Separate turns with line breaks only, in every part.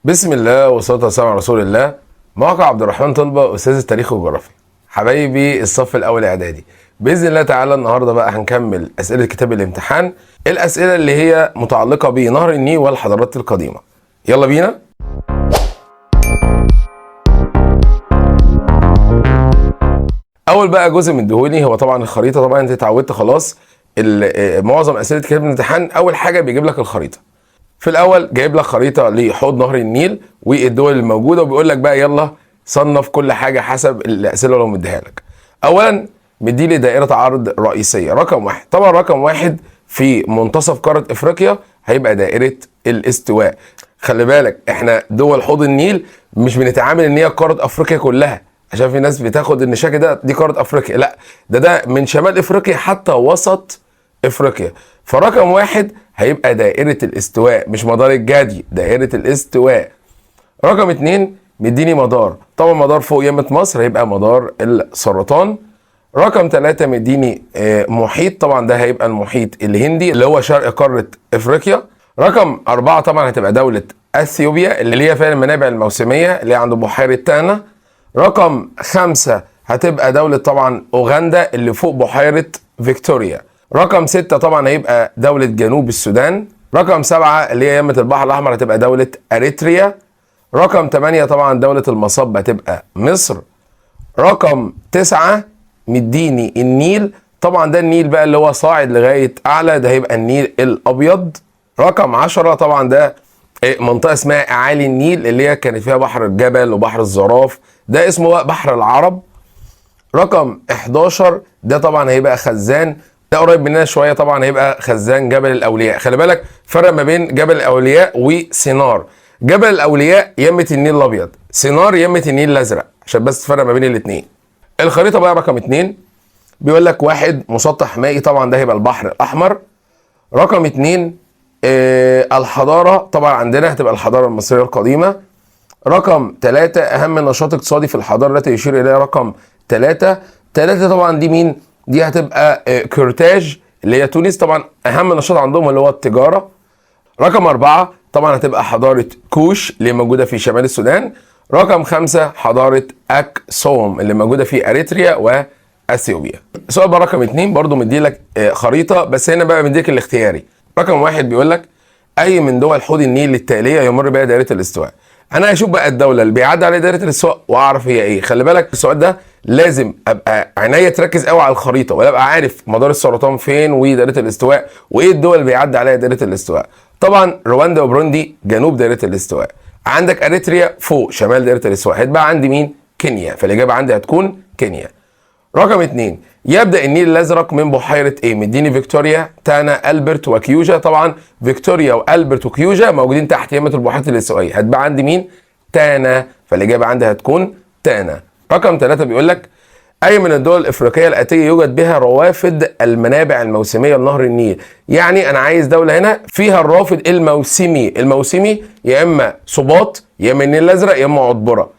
بسم الله والصلاة والسلام على رسول الله. موقع عبد الرحمن طلبة، أستاذ التاريخ والجغرافيا. حبايبي الصف الأول إعدادي، بإذن الله تعالى النهاردة بقى هنكمل أسئلة كتاب الامتحان، الأسئلة اللي هي متعلقة بنهر النيل والحضارات القديمة. يلا بينا. أول بقى جزء مديهولي هو طبعا الخريطة. طبعا أنت اتعودت خلاص، معظم أسئلة كتاب الامتحان أول حاجة بيجيب لك الخريطة. في الاول جايب لك خريطه لحوض نهر النيل والدول الموجوده، وبيقول لك بقى يلا صنف كل حاجه حسب الاسئله اللي هو مديها لك. اولا مدي لي دائره عرض رئيسيه رقم واحد. طبعا رقم واحد في منتصف قاره افريقيا هيبقى دائره الاستواء. خلي بالك احنا دول حوض النيل مش بنتعامل ان هي قاره افريقيا كلها، عشان في ناس بتاخد ان شكل ده دي قاره افريقيا، لا ده من شمال افريقيا حتى وسط افريقيا. فرقم واحد هيبقى دائرة الاستواء، مش مدار الجدي، دائرة الاستواء. رقم اتنين مديني مدار، طبعا مدار فوق يمة مصر هيبقى مدار السرطان. رقم ثلاثة مديني محيط، طبعا ده هيبقى المحيط الهندي اللي هو شرق قارة افريقيا. رقم أربعة طبعا هتبقى دولة اثيوبيا اللي هي فيها المنابع الموسمية اللي عند بحيرة تانا. رقم خمسة هتبقى دولة طبعا اوغندا اللي فوق بحيرة فيكتوريا. رقم 6 طبعا هيبقى دولة جنوب السودان. رقم 7 اللي هي يمة البحر الأحمر هتبقى دولة أريتريا. رقم 8 طبعا دولة المصب هتبقى مصر. رقم 9 مديني النيل، طبعا ده النيل بقى اللي هو صاعد لغاية أعلى، ده هيبقى النيل الأبيض. رقم 10 طبعا ده منطقة اسمها أعالي النيل اللي هي كانت فيها بحر الجبل وبحر الزراف، ده اسمه بقى بحر العرب. رقم 11 ده طبعا هيبقى خزان، ده قريب مننا شويه، طبعا هيبقى خزان جبل الاولياء. خلي بالك فرق ما بين جبل الاولياء وسينار. جبل الاولياء يمه النيل الابيض، سينار يمه النيل الازرق، عشان بس تفرق ما بين الاثنين. الخريطه بقى رقم 2 بيقول لك واحد مسطح مائي، طبعا ده هيبقى البحر الاحمر. رقم 2 الحضاره، طبعا عندنا هتبقى الحضاره المصريه القديمه. رقم 3 اهم نشاط اقتصادي في الحضاره التي يشير اليها رقم 3. طبعا دي مين؟ دي هتبقى كورتاج اللي هي تونس، طبعا اهم نشاط عندهم اللي هو التجاره. رقم 4 طبعا هتبقى حضاره كوش اللي موجوده في شمال السودان. رقم 5 حضاره اكسوم اللي موجوده في اريتريا واثيوبيا. السؤال بقى رقم 2 برضو مديلك خريطه، بس هنا بقى مديك الاختياري. رقم 1 بيقول لك اي من دول حوض النيل التاليه يمر بها دائره الاستواء. انا هشوف بقى الدوله اللي بيعدي عليها دائره الاستواء واعرف هي ايه. خلي بالك السؤال ده لازم ابقى عينيا تركز قوي على الخريطه، ولا ابقى عارف مدار السرطان فين ودائره الاستواء وايه الدول اللي بيعدي عليها دائره الاستواء. طبعا رواندا وبروندي جنوب دائره الاستواء، عندك اريتريا فوق شمال دائره الاستواء، هتبقى عندي مين؟ كينيا، فالاجابه عندي هتكون كينيا. رقم 2 يبدا النيل الازرق من بحيره ايه؟ مديني فيكتوريا، تانا، البرت وكيوجا. طبعا فيكتوريا والبرت وكيوجا موجودين تحت يمه البحيرات الاستوائيه، هتبقى عندي مين؟ تانا، فالاجابه عندي هتكون تانا. رقم 3 بيقول لك اي من الدول الافريقيه الاتيه يوجد بها روافد المنابع الموسميه لنهر النيل. يعني انا عايز دوله هنا فيها الرافد الموسمي يا اما صباط يا اما النيل الازرق يا اما عطبره.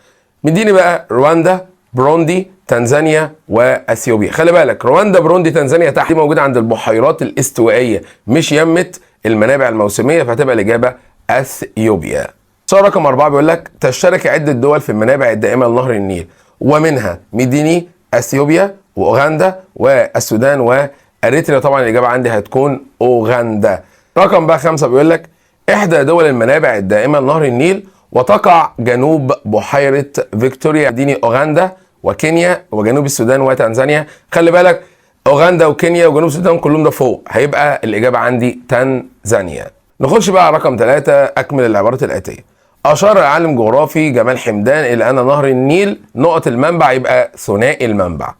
مديني بقى رواندا، بروندي، تنزانيا واثيوبيا. خلي بالك رواندا، بروندي، تنزانيا تحت موجوده عند البحيرات الاستوائيه مش يمه المنابع الموسميه، فهتبقى الاجابه اثيوبيا. سؤال رقم 4 بيقول لك تشترك عده دول في المنابع الدائمه لنهر النيل، ومنها مديني، اثيوبيا، واوغندا، والسودان، واريتريا. طبعا الاجابه عندي هتكون اوغندا. رقم بقى 5 بيقول لك احدى دول المنابع الدائمه لنهر النيل وتقع جنوب بحيره فيكتوريا. مديني اوغندا وكينيا وجنوب السودان وتنزانيا. خلي بالك اوغندا وكينيا وجنوب السودان كلهم ده فوق، هيبقى الاجابه عندي تنزانيا. نخش بقى على رقم 3 اكمل العبارات الاتيه. أشار العالم جغرافي جمال حمدان إلى أن نهر النيل نقط المنبع يبقى ثنائي المنبع.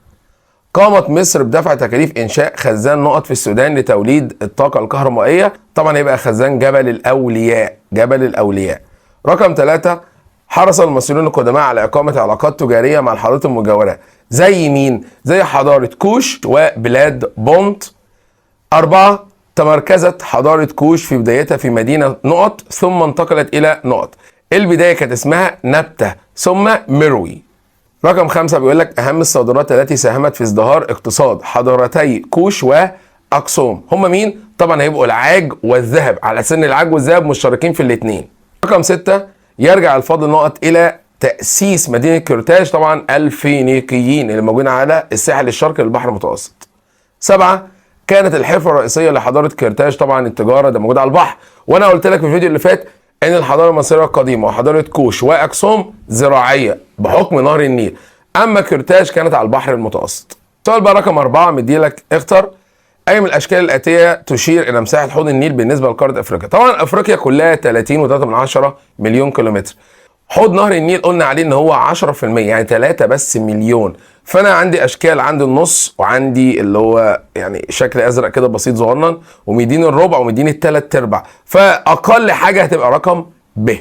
قامت مصر بدفع تكاليف إنشاء خزان نقط في السودان لتوليد الطاقة الكهربائية، طبعا يبقى خزان جبل الأولياء. رقم 3 حرص المصريون القدماء على إقامة علاقات تجارية مع الحضارات المجاورة، زي مين؟ زي حضارة كوش وبلاد بونت. 4 تمركزت حضارة كوش في بدايتها في مدينة نقط ثم انتقلت إلى نقط. البداية كانت اسمها نبتة ثم مروي. رقم 5 بيقول لك أهم الصادرات التي ساهمت في ازدهار اقتصاد حضارتي كوش وأكسوم. هم مين؟ طبعا هيبقوا العاج والذهب، على سن العاج والذهب مشتركين في الاثنين. رقم 6 يرجع الفضل النقط الى تأسيس مدينة كرتاج طبعا الفينيقيين اللي موجودين على الساحل الشرقي للبحر المتوسط. 7. كانت الحرفة الرئيسية لحضارة كرتاج طبعا التجارة، ده موجود على البحر، وانا قلت لك في الفيديو اللي فات ان الحضارة المصرية القديمة وحضارة كوش واكسوم زراعية بحكم نهر النيل، اما كرتاج كانت على البحر المتوسط. سؤال بقى رقم 4 مديلك اختر اي من الاشكال الاتيه تشير الى مساحه حوض النيل بالنسبه لقاره افريقيا. طبعا افريقيا كلها 30.3 مليون كيلومتر. حوض نهر النيل قلنا عليه ان هو 10%، يعني 3 بس مليون. فانا عندي اشكال، عندي النص وعندي اللي هو يعني شكل ازرق كده بسيط صغنن، ومديني الربع ومديني الثلاث ارباع، فاقل حاجه هتبقى رقم ب.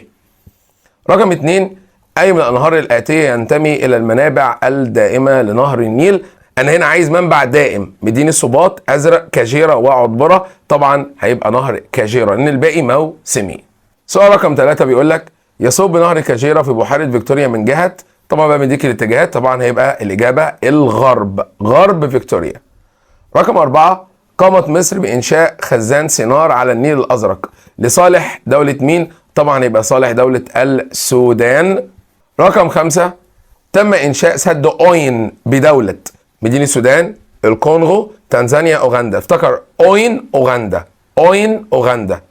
رقم 2 اي من الانهار الاتيه ينتمي الى المنابع الدائمه لنهر النيل. انا هنا عايز منبع دائم، مديني الصباط، ازرق، كاجيرا وعطبره، طبعا هيبقى نهر كاجيرا لان الباقي موسمي. سؤال رقم 3 بيقول لك يصب نهر كاجيرا في بحيره فيكتوريا من جهه، طبعا بقى مديك الاتجاهات، طبعا هيبقى الاجابه الغرب، غرب فيكتوريا. رقم 4 قامت مصر بانشاء خزان سينار على النيل الازرق لصالح دوله مين؟ طبعا هيبقى صالح دوله السودان. رقم 5 تم انشاء سد اوين بدوله مدينة السودان، الكونغو، تنزانيا، اوغندا. افتكر اوين اوغندا، اوين اوغندا.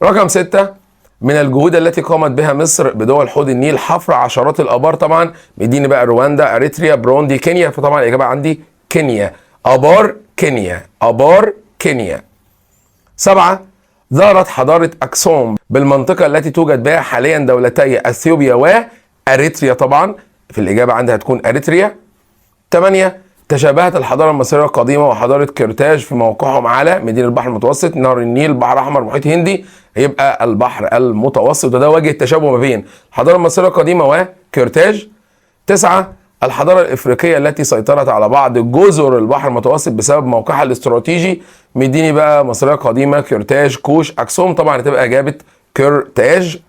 رقم 6 من الجهود التي قامت بها مصر بدول حوض النيل حفر عشرات الابار، طبعا مديني بقى رواندا، اريتريا، بروندي، كينيا، فطبعا الاجابه عندي كينيا، ابار كينيا، ابار كينيا. 7 ظهرت حضاره اكسوم بالمنطقه التي توجد بها حاليا دولتي اثيوبيا واريتريا، طبعا في الاجابه عندها هتكون اريتريا. 8 تشابهت الحضارة المصرية القديمة وحضارة كرتاج في موقعهم على مدينة البحر المتوسط، نهر النيل، البحر الأحمر، محيط هندي، هيبقى البحر المتوسط، وده وجه التشابه ما بين الحضارة المصرية القديمة وكرتاج. 9 الحضارة الإفريقية التي سيطرت على بعض جزر البحر المتوسط بسبب موقعها الاستراتيجي، مديني بقى مصرية قديمة، كرتاج، كوش، أكسوم، طبعا هتبقى إجابة كرتاج.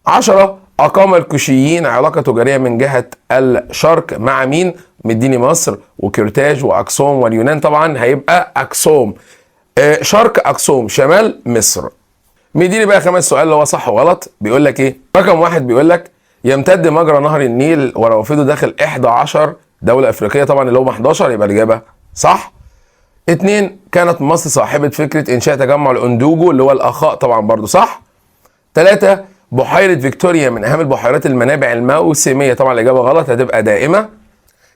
10 أقام الكوشيين علاقة تجارية من جهة الشرق مع مين؟ مديني مصر وكرتاج وأكسوم واليونان، طبعا هيبقى أكسوم. شرق أكسوم، شمال مصر. مديني بقى 5 سؤال اللي هو صح وغلط. بيقول لك إيه؟ رقم 1 بيقول لك يمتد مجرى نهر النيل وروافده داخل 11 دولة أفريقية، طبعا اللي هم 11 يبقى الإجابة صح. 2 كانت مصر صاحبة فكرة إنشاء تجمع الأندوجو اللي هو الأخاء، طبعا برضو صح. 3 بحيرة فيكتوريا من أهم البحيرات المنابع الموسمية، طبعا الإجابة غلط هتبقى دائمة.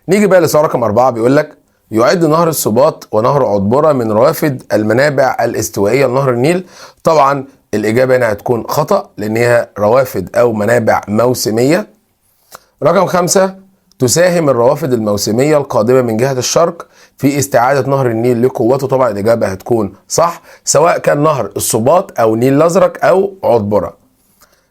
نيجي بقى لسؤال رقم 4 بيقول لك يعد نهر السباط ونهر عطبرة من روافد المنابع الاستوائية لنهر النيل، طبعا الإجابة هنا هتكون خطأ لأن هي روافد أو منابع موسمية. رقم 5 تساهم الروافد الموسمية القادمة من جهة الشرق في استعادة نهر النيل لقوته، طبعا الإجابة هتكون صح سواء كان نهر السباط أو النيل الأزرق أو عطبرة.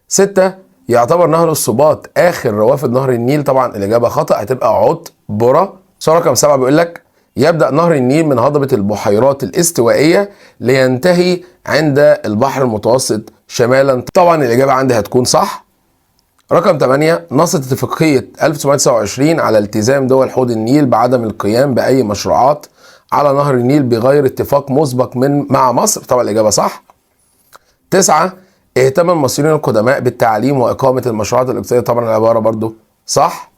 6 يعتبر نهر السباط آخر روافد نهر النيل، طبعا الإجابة خطأ هتبقى عطبرة. سؤال رقم 7 بيقول لك يبدأ نهر النيل من هضبة البحيرات الاستوائية لينتهي عند البحر المتوسط شمالا، طبعا الإجابة عندي هتكون صح. رقم 8 نصت اتفاقية 1929 على التزام دول حوض النيل بعدم القيام بأي مشروعات على نهر النيل بغير اتفاق مسبق مع مصر، طبعا الإجابة صح. 9 اهتم المصريين القدماء بالتعليم وإقامة المشروعات الاقتصادية، طبعا العبارة برضو صح.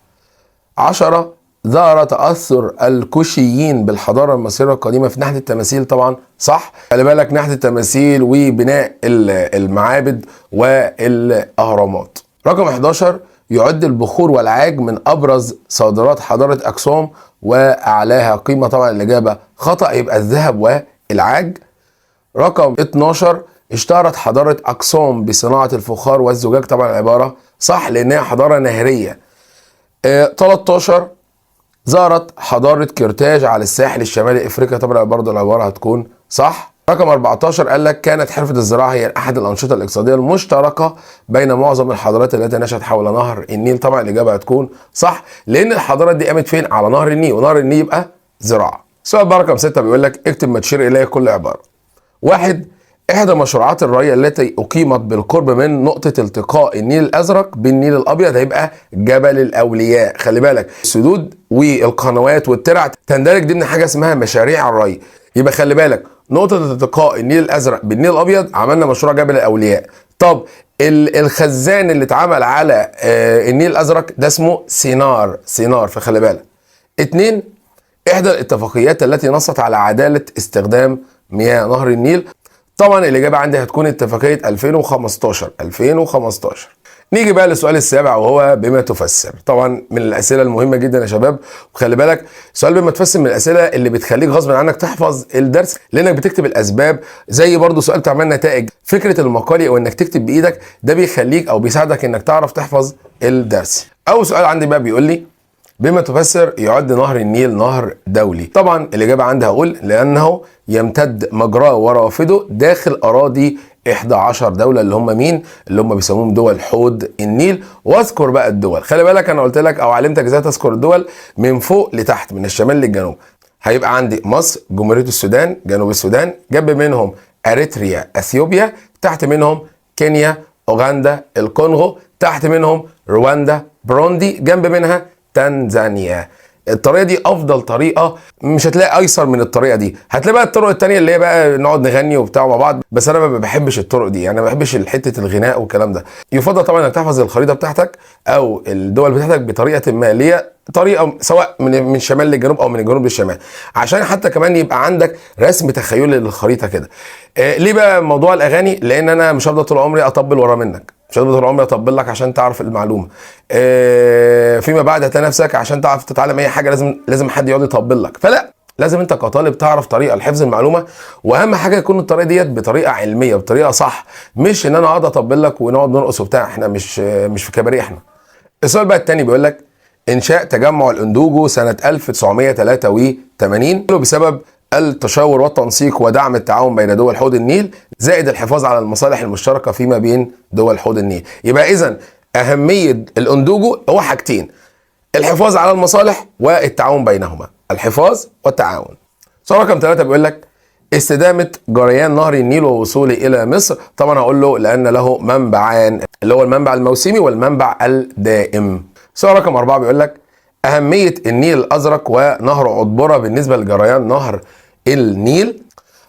10 ظهر تأثر الكوشيين بالحضارة المصرية القديمة في ناحية التماثيل، طبعا صح. خلي بالك ناحية التماثيل وبناء المعابد والأهرامات. رقم 11 يعد البخور والعاج من أبرز صادرات حضارة أكسوم وأعلاها قيمة، طبعا الإجابة خطأ يبقى الذهب والعاج. رقم 12 اشتهرت حضارة أكسوم بصناعة الفخار والزجاج، طبعا العبارة صح لأنها حضارة نهرية. 13 ظهرت حضارة كرتاج على الساحل الشمالي افريقيا، طبعا برضه العبارة هتكون صح. رقم 14 قال لك كانت حرفة الزراعة هي احد الانشطة الاقتصادية المشتركة بين معظم الحضارات التي نشأت حول نهر النيل، طبعا الاجابة هتكون صح لان الحضارات دي قامت فين؟ على نهر النيل، ونهر النيل يبقى زراعة. السؤال بقى رقم 6 بيقول لك اكتب ما تشير اليه كل عبارة. 1 احدى مشروعات الري التي اقيمت بالقرب من نقطة التقاء النيل الازرق بالنيل الابيض هيبقى جبل الاولياء. خلي بالك السدود والقنوات والترع تندرج ضمن حاجة اسمها مشاريع الري، يبقى خلي بالك نقطة التقاء النيل الازرق بالنيل الابيض عملنا مشروع جبل الاولياء. طب الخزان اللي اتعمل على النيل الازرق ده اسمه سينار فخلي بالك. 2. احدى الاتفاقيات التي نصت على عدالة استخدام مياه نهر النيل. طبعا الاجابة عندي هتكون اتفاقية 2015. نيجي بقى للسؤال السابع وهو بما تفسر. طبعا من الاسئله المهمه جدا يا شباب، وخلي بالك سؤال بما تفسر من الاسئله اللي بتخليك غصب عنك تحفظ الدرس، لانك بتكتب الاسباب. زي برضو سؤال بتاع نتائج فكره المقالي او انك تكتب بايدك، ده بيخليك او بيساعدك انك تعرف تحفظ الدرس. اول سؤال عندي بقى بيقول لي بما تفسر يعد نهر النيل نهر دولي. طبعا الاجابه عندي هقول لانه يمتد مجراه ورافده داخل اراضي 11 دوله، اللي هم مين؟ اللي هم بيسموهم دول حوض النيل. واذكر بقى الدول، خلي بالك انا قلت لك او علمتك ازاي تذكر الدول من فوق لتحت من الشمال للجنوب. هيبقى عندي مصر، جمهوريه السودان، جنوب السودان، جنب منهم اريتريا، اثيوبيا، تحت منهم كينيا، اوغندا، الكونغو، تحت منهم رواندا، بروندي، جنب منها تنزانيا. الطريقه دي افضل طريقه، مش هتلاقي ايسر من الطريقه دي. هتلاقي بقى الطرق التانية اللي هي بقى نقعد نغني وبتاع مع بعض، بس انا ما بحبش الطرق دي، يعني ما بحبش حته الغناء والكلام ده. يفضل طبعا انك تحفظ الخريطه بتاعتك او الدول بتاعتك بطريقه ما، اللي هي طريقه سواء من الشمال للجنوب او من الجنوب للشمال، عشان حتى كمان يبقى عندك رسم تخيلي للخريطه كده. ليه بقى موضوع الاغاني؟ لان انا مش هفضل طول عمري اطبل ورا منك، مش هفضل طول عمري اطبل لك عشان تعرف المعلومه. فيما بعد هتلاقي نفسك عشان تعرف تتعلم اي حاجه لازم حد يقعد يطبل لك، فلا، لازم انت كطالب تعرف طريقه لحفظ المعلومه، واهم حاجه يكون الطريقه ديت بطريقه علميه، بطريقه صح، مش ان انا اقعد اطبل لك ونقعد نرقص وبتاع. احنا مش في كباريه احنا. السؤال بقى الثاني بيقول لك انشاء تجمع الاندوجو سنه 1983 بسبب التشاور والتنسيق ودعم التعاون بين دول حوض النيل، زائد الحفاظ على المصالح المشتركه فيما بين دول حوض النيل. يبقى اذا اهميه الاندوجو هو حاجتين: الحفاظ على المصالح والتعاون بينهما، الحفاظ والتعاون. سؤال رقم 3 بيقول لك استدامه جريان نهر النيل ووصوله الى مصر. طبعا هقول له لان له منبعان، اللي هو المنبع الموسمي والمنبع الدائم. سؤال رقم 4 بيقول لك أهمية النيل الأزرق ونهر عطبرة بالنسبة لجريان نهر النيل.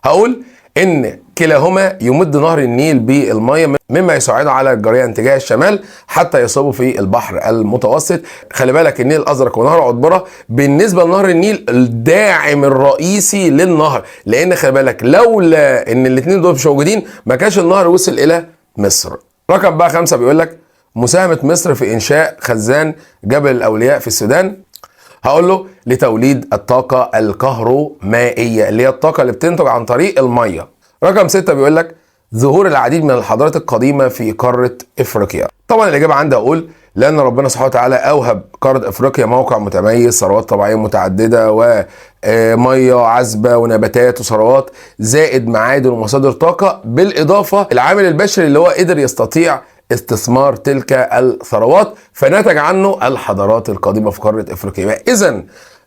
هقول إن كلاهما يمد نهر النيل بالمية مما يساعده على الجريان تجاه الشمال حتى يصبه في البحر المتوسط. خلي بالك النيل الأزرق ونهر عطبرة بالنسبة لنهر النيل الداعم الرئيسي للنهر، لأن خلي بالك لولا إن الاتنين دول مش موجودين ما كانش النهر وصل إلى مصر. رقم بقى 5 بيقول لك مساهمة مصر في إنشاء خزان جبل الأولياء في السودان. هقول له لتوليد الطاقة الكهرومائية، اللي هي الطاقة اللي بتنتج عن طريق المية. رقم 6 بيقول لك ظهور العديد من الحضارات القديمة في قارة إفريقيا. طبعا الإجابة عندي أقول لأن ربنا سبحانه وتعالى أوهب قارة إفريقيا موقع متميز، ثروات طبيعية متعددة ومية عذبة ونباتات وثروات، زائد معادن ومصادر طاقة، بالإضافة العامل البشري اللي هو قدر يستطيع استثمار تلك الثروات، فنتج عنه الحضارات القديمه في قاره افريقيا. اذا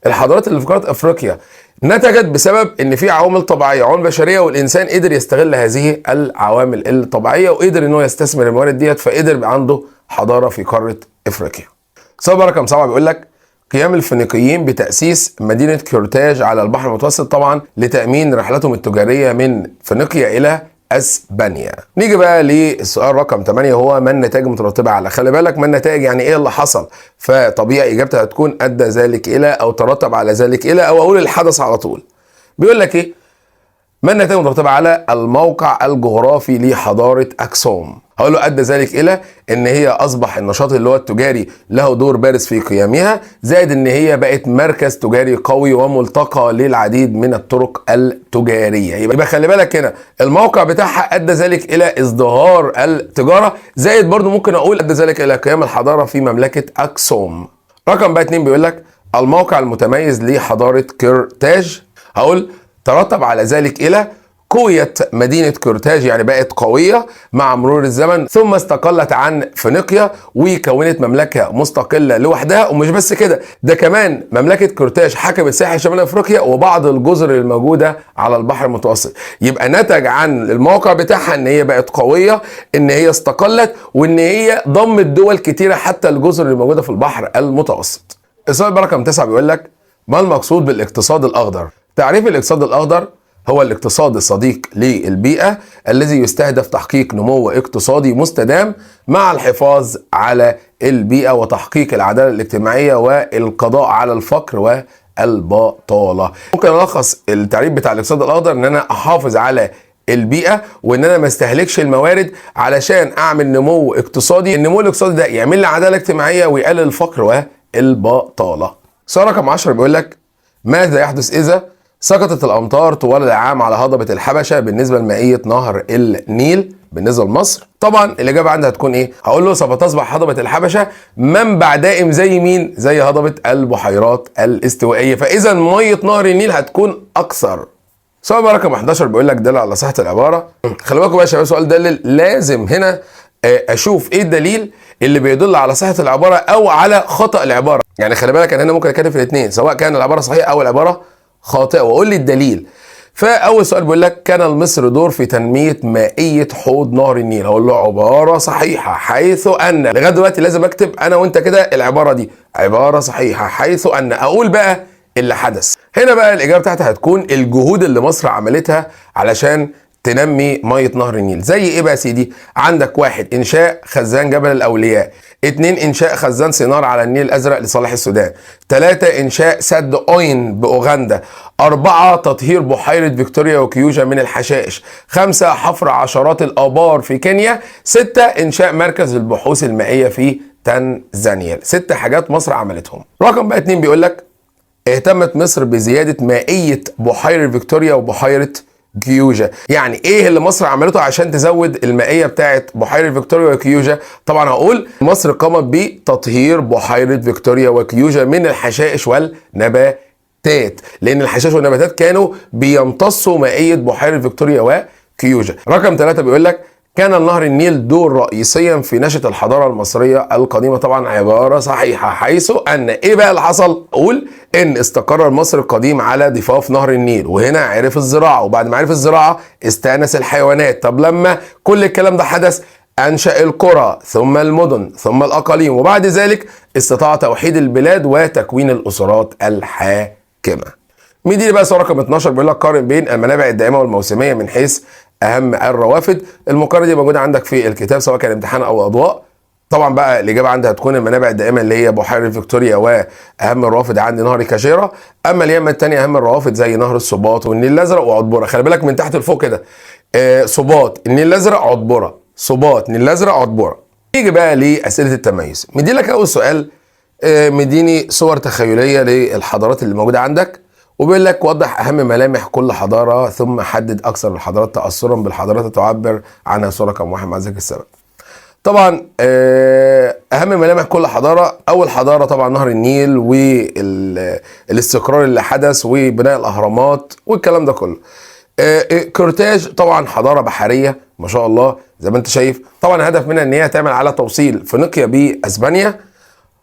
الحضارات اللي في قاره افريقيا نتجت بسبب ان في عوامل طبيعيه، عوامل بشريه، والانسان قدر يستغل هذه العوامل الطبيعيه وقدر ان هو يستثمر الموارد ديت، فقدر يبقى عنده حضاره في قاره افريقيا. سؤال رقم 7 بيقول لك قيام الفينيقيين بتاسيس مدينه كورتاج على البحر المتوسط، طبعا لتامين رحلتهم التجاريه من فينيقيا الى اسبانيا. نيجي بقى للسؤال رقم 8 هو ما النتائج المترتبه على. خلي بالك ما النتائج يعني ايه اللي حصل، فطبيعي اجابتها هتكون ادى ذلك الى او ترتب على ذلك الى او اقول الحدث على طول. بيقول لك ايه ما النتائج المترتبه على الموقع الجغرافي لحضاره اكسوم. هقول له ادى ذلك الى ان هي اصبح النشاط اللي هو التجاري له دور بارز في قيامها، زائد ان هي بقت مركز تجاري قوي وملتقى للعديد من الطرق التجاريه. يبقى خلي بالك هنا الموقع بتاعها ادى ذلك الى ازدهار التجاره، زائد برضو ممكن اقول ادى ذلك الى قيام الحضاره في مملكه اكسوم. رقم بقى 2 بيقول لك الموقع المتميز لحضاره كورتاج. هقول ترتب على ذلك الى قوية مدينة كورتاج، يعني بقت قوية مع مرور الزمن، ثم استقلت عن فينيقيا وكونت مملكة مستقلة لوحدها. ومش بس كده، ده كمان مملكة كورتاج حكمت ساحل شمال افريقيا وبعض الجزر الموجودة على البحر المتوسط. يبقى نتج عن الموقع بتاعها ان هي بقت قوية، ان هي استقلت، وان هي ضمت دول كتيرة حتى الجزر الموجودة في البحر المتوسط. السؤال رقم 9 بيقول لك ما المقصود بالاقتصاد الاخضر؟ تعريف الاقتصاد الاخضر هو الاقتصاد الصديق للبيئة الذي يستهدف تحقيق نمو اقتصادي مستدام مع الحفاظ على البيئة وتحقيق العدالة الاجتماعية والقضاء على الفقر والبطالة. ممكن ألخص التعريف بتاع الاقتصاد الأخضر إن أنا أحافظ على البيئة وإن أنا ما استهلكش الموارد علشان أعمل نمو اقتصادي. النمو الاقتصادي ده يعمل لي عدالة اجتماعية ويقلل الفقر والبطالة. سؤال رقم 10 بيقول لك ماذا يحدث إذا سقطت الأمطار طوال العام على هضبة الحبشة بالنسبة لمائية نهر النيل بالنسبة لمصر؟ طبعا الإجابة عندها هتكون إيه؟ هقول له سوف تصبح هضبة الحبشة منبع دائم زي مين؟ زي هضبة البحيرات الاستوائية، فإذا مية نهر النيل هتكون أكثر. سؤال رقم 11 بيقول لك دل على صحة العبارة. خلي بالكم بقى يا شباب، سؤال دلل لازم هنا اشوف ايه الدليل اللي بيدل على صحة العبارة او على خطأ العبارة. يعني خلي بالك انا هنا ممكن اتكلم في الاثنين، سواء كان العبارة صحيحة او العبارة خاطئة، واقول لي الدليل. فاول سؤال بيقول لك كان لمصر دور في تنمية مائية حوض نهر النيل. هقول له عبارة صحيحة حيث ان، لغاية دلوقتي لازم اكتب انا وانت كده العبارة دي عبارة صحيحة حيث ان. اقول بقى اللي حدث هنا بقى، الاجابة بتاعتها هتكون الجهود اللي مصر عملتها علشان تنمي مية نهر النيل. زي ايه بقى يا سيدي؟ عندك 1 انشاء خزان جبل الاولياء، 2 انشاء خزان سينار على النيل الازرق لصالح السودان، 3 انشاء سد اوين باوغندا، 4 تطهير بحيرة فيكتوريا وكيوجا من الحشائش، 5 حفر عشرات الابار في كينيا، 6 انشاء مركز البحوث المائية في تنزانيا. 6 حاجات مصر عملتهم. رقم بقى 2 بيقول لك اهتمت مصر بزيادة مائية بحيرة فيكتوريا وبحيرة كيوجا. يعني ايه اللي مصر عملته عشان تزود المائية بتاعت بحيرة فيكتوريا وكيوجا؟ طبعا هقول مصر قامت بتطهير بحيرة فيكتوريا وكيوجا من الحشائش والنباتات، لان الحشائش والنباتات كانوا بيمتصوا مائية بحيرة فيكتوريا وكيوجا. رقم 3 بيقول لك كان النهر النيل دور رئيسيا في نشأة الحضارة المصرية القديمة. طبعا عبارة صحيحة حيث ان ايه بقى اللي حصل؟ اقول ان استقر المصري القديم على ضفاف نهر النيل، وهنا عرف الزراعة، وبعد ما عرف الزراعة استأنس الحيوانات. طب لما كل الكلام ده حدث انشأ القرى ثم المدن ثم الاقاليم، وبعد ذلك استطاع توحيد البلاد وتكوين الاسرات الحاكمة. ميدي بقى سؤال رقم 12 بيقول لك قارن بين المنابع الدائمة والموسمية من حيث اهم الروافد. المقارنه دي موجوده عندك في الكتاب سواء كان امتحان او اضواء. طبعا بقى الاجابه عندها هتكون المنابع الدائمه اللي هي بحيره فيكتوريا، واهم الروافد عندي نهر كاشيرا. اما اليمه الثانيه اهم الروافد زي نهر السوباط والنيل الازرق وعطبره. خلي بالك من تحت لفوق كده، سوباط النيل الازرق عطبره، سوباط النيل الازرق عطبره. نيجي بقى لاسئله التميز. مدي لك اول سؤال مديني صور تخيليه للحضارات اللي موجوده عندك، وبيقول لك وضح اهم ملامح كل حضاره ثم حدد اكثر الحضارات تاثرا بالحضارات تعبر عنها. صوره رقم 1 مع ذكر السبب. طبعا اهم ملامح كل حضاره، اول حضاره طبعا نهر النيل والاستقرار اللي حدث وبناء الاهرامات والكلام ده كله. كورتاج طبعا حضاره بحريه ما شاء الله زي ما انت شايف. طبعا الهدف منها ان هي تعمل على توصيل فينيقيا باسبانيا.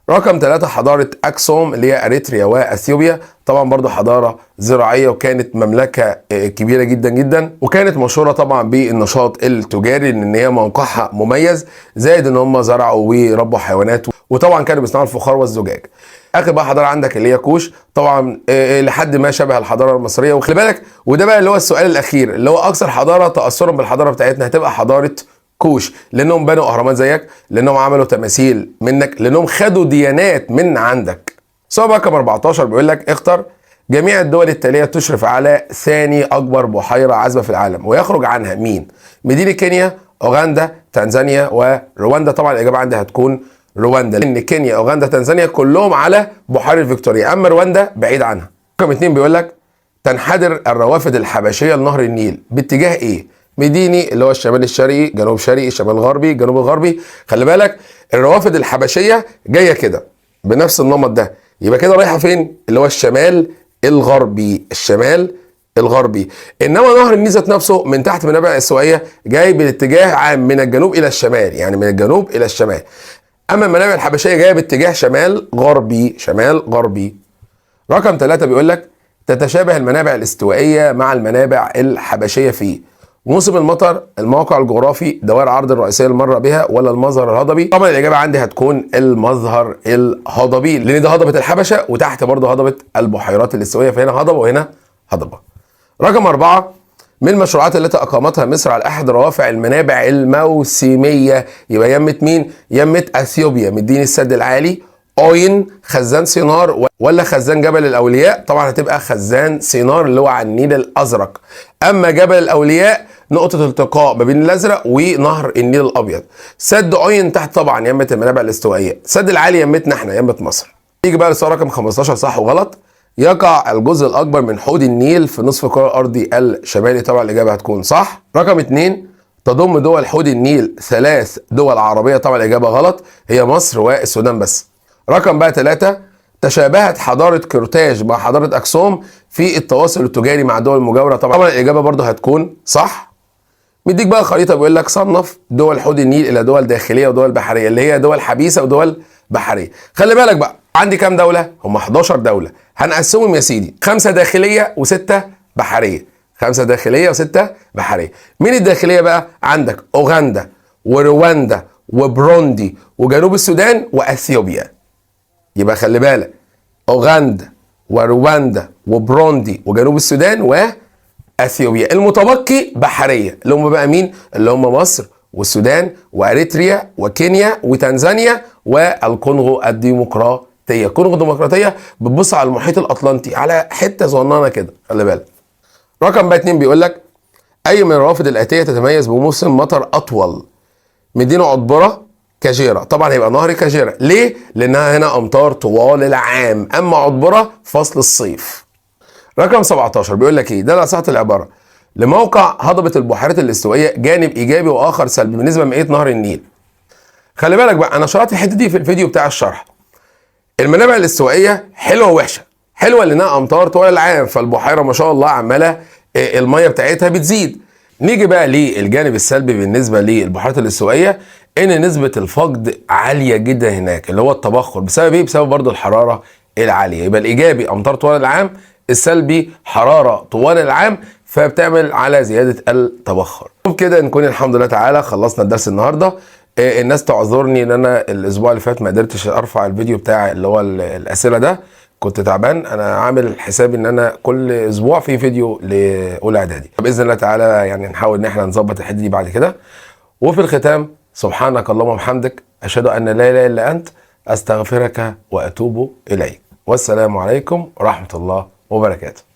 رقم 3 حضارة أكسوم اللي هي أريتريا وأثيوبيا. طبعا برضو حضارة زراعية وكانت مملكة كبيرة جدا جدا، وكانت مشهورة طبعا بالنشاط التجاري لأن هي موقعها مميز، زائد إن هم زرعوا وربوا حيوانات، وطبعا كانوا بيصنعوا الفخار والزجاج. آخر بقى حضارة عندك اللي هي كوش، طبعا لحد ما شبه الحضارة المصرية. وخلي بالك وده بقى اللي هو السؤال الأخير اللي هو أكثر حضارة تأثرا بالحضارة بتاعتنا هتبقى حضارة كوش، لانهم بنوا اهرامات زيك، لانهم عملوا تماثيل منك، لانهم خدوا ديانات من عندك. سؤال رقم 14 بيقول لك اختر جميع الدول التاليه تشرف على ثاني اكبر بحيره عذبه في العالم ويخرج عنها مين؟ مدينه كينيا، اوغندا، تنزانيا ورواندا. طبعا الاجابه عندي هتكون رواندا، لان كينيا اوغندا تنزانيا كلهم على بحيره فيكتوريا، اما رواندا بعيد عنها. رقم 2 بيقول لك تنحدر الروافد الحبشيه لنهر النيل باتجاه ايه؟ مديني اللي هو الشمال الشرقي، جنوب شرقي، شمال غربي، جنوب الغربي. خلي بالك الروافد الحبشيه جايه كده بنفس النمط ده، يبقى كده رايحه فين؟ اللي هو الشمال الغربي، الشمال الغربي. انما نهر النيل ذات نفسه من تحت منابع السوائيه جاي بالاتجاه عام من الجنوب الى الشمال، يعني من الجنوب الى الشمال. اما المنابع الحبشيه جايه باتجاه شمال غربي، شمال غربي. رقم 3 بيقول لك تتشابه المنابع الاستوائيه مع المنابع الحبشيه في موسم المطر، الموقع الجغرافي، دوائر عرض الرئيسيه المره بها، ولا المظهر الهضبي. طبعا الاجابه عندي هتكون المظهر الهضبي، لان ده هضبه الحبشه وتحت برضه هضبه البحيرات الاستوائيه، فهنا هضبه وهنا هضبه. رقم 4 من المشروعات التي اقامتها مصر على احد روافع المنابع الموسميه، يبقى يمه مين؟ يمه اثيوبيا. مديني السد العالي، اوين، خزان سينار، ولا خزان جبل الاولياء؟ طبعا هتبقى خزان سينار اللي هو على النيل الازرق. اما جبل الاولياء نقطة التقاء ما بين الازرق ونهر النيل الابيض. سد اوين تحت طبعا يمة المنابع الاستوائية. سد العالي يمتنا احنا يمة مصر. يجي بقى للسؤال رقم 15 صح وغلط. يقع الجزء الاكبر من حوض النيل في نصف الكرة الارضي الشمالي. طبعا الاجابة هتكون صح. رقم 2 تضم دول حوض النيل 3 دول عربية. طبعا الاجابة غلط، هي مصر والسودان بس. رقم بقى 3 تشابهت حضارة كرتاج مع حضارة اكسوم في التواصل التجاري مع دول المجاورة. طبعا الاجابة برضو هتكون صح. مديك بقى خريطه بيقول لك صنف دول حوض النيل الى دول داخليه ودول بحريه، اللي هي دول حبيسه ودول بحريه. خلي بالك بقى عندي كام دوله؟ هم 11 دوله، هنقسمهم يا سيدي 5 داخليه و6 بحريه. 5 داخليه و6 بحريه. مين الداخليه بقى؟ عندك اوغندا ورواندا وبروندي وجنوب السودان واثيوبيا. يبقى خلي بالك اوغندا ورواندا وبروندي وجنوب السودان اثيوبيا. المتبقي بحريه اللي هم بقى مين؟ اللي هم مصر والسودان واريتريا وكينيا وتنزانيا والكونغو الديمقراطيه. الكونغو الديمقراطيه بتبص على المحيط الاطلنطي على حته صغننه كده، خلي بالك. رقم بقى 2 بيقول لك اي من الروافد الاتيه تتميز بموسم مطر اطول؟ مدينه عطبره، كاجيرا. طبعا هيبقى نهر كاجيرا. ليه؟ لانها هنا امطار طوال العام، اما عطبره فصل الصيف. رقم 17 بيقول لك ايه؟ ده على صيغه العباره. لموقع هضبه البحيرات الاستوائيه جانب ايجابي واخر سلبي بالنسبه لمائيه نهر النيل. خلي بالك بقى انا شرحت الحته دي في الفيديو بتاع الشرح. المنابع الاستوائيه حلوه ووحشه. حلوه لانها امطار طوال العام، فالبحيره ما شاء الله عماله الميه بتاعتها بتزيد. نيجي بقى للجانب السلبي بالنسبه للبحيرات الاستوائيه، ان نسبه الفقد عاليه جدا هناك، اللي هو التبخر. بسبب ايه؟ بسبب برضو الحراره العاليه. يبقى الايجابي امطار طوال العام، السلبي حراره طوال العام، فبتعمل على زياده التبخر. وبكده نكون الحمد لله تعالى خلصنا الدرس النهارده. الناس تعذرني ان انا الاسبوع اللي فات ما قدرتش ارفع الفيديو بتاع اللي هو الاسئله ده، كنت تعبان. انا عامل حسابي ان انا كل اسبوع في فيديو لاولى اعدادي. باذن الله تعالى يعني نحاول ان احنا نظبط الحته دي بعد كده. وفي الختام سبحانك اللهم وبحمدك اشهد ان لا اله الا انت استغفرك واتوب اليك. والسلام عليكم ورحمه الله وبركاته.